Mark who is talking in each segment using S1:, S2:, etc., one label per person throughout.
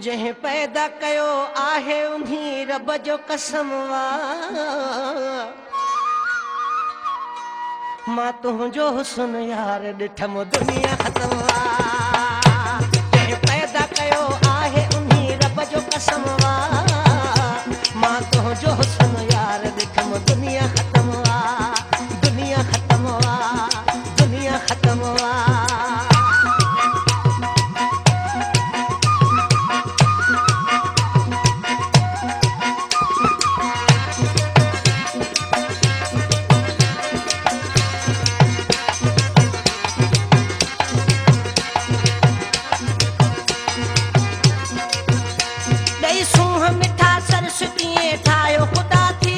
S1: जंहिं पैदा कयो आहे उन्ही रब जो कसम मां तुंहिंजो हुस्न यार ॾिठमि दुनिया ख़तम जंहिं पैदा कयो आहे उन्ही रब जो कसम मां तुंहिंजो हुस्न यार ॾिठमि दुनिया ख़तम दुनिया ख़तम दुनिया ख़तम मिठा सरस कीअं ठाहियो ख़ुदा थी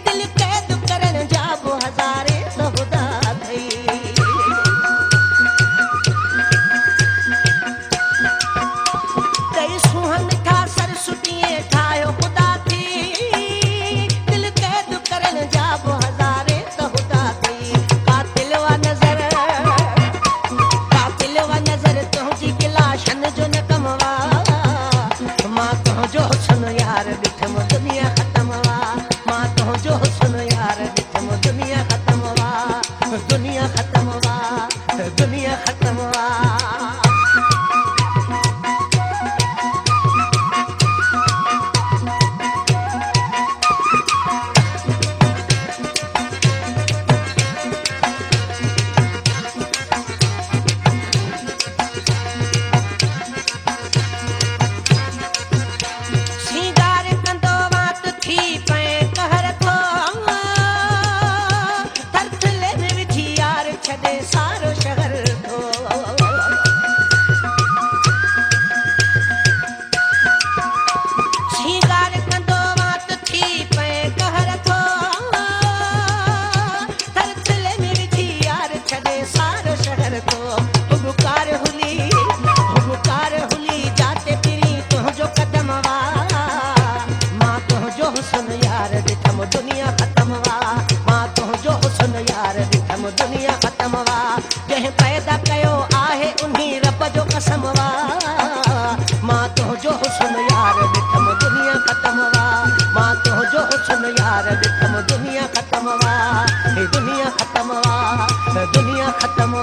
S1: दिल क़ैद करण जा बि हज़ारे ख़ुदा अथई ॾेई सूंहं मिठा सरस कीअं ठाहियो ख़ुदा थी दिल क़ैद करण जा बि हज़ारे ख़ुदा अथई कातिल वा नज़र तुंहिंजी गिलाशन जो न कम मां तुंहिंजो हुस्न यार ॾिठमि दुनिया ख़तम मां तुंहिंजो हुस्न यार ॾिठमि दुनिया ख़तम दुनिया ख़तम दुनिया ख़तम सारो शहर थो श्रृंगार कंदो वात थी पए कहर थो थरथले में विझी यार छॾे सारो शहर थो हुबकार हुली जाते पिरी तुंहिंजो कदम मां तुंहिंजो हुस्न यार ॾिठमि दुनिया ख़तम मां तुंहिंजो हुस्न यार ॾिठमि दुनिया ख़तम जंहिं पैदा कयो आहे उन्ही रब जो कसम मां तुंहिंजो हुस्न यार ॾिठमि दुनिया ख़तम मां तुंहिंजो हुस्न यार ॾिठमि दुनिया ख़तम दुनिया ख़तम दुनिया ख़तम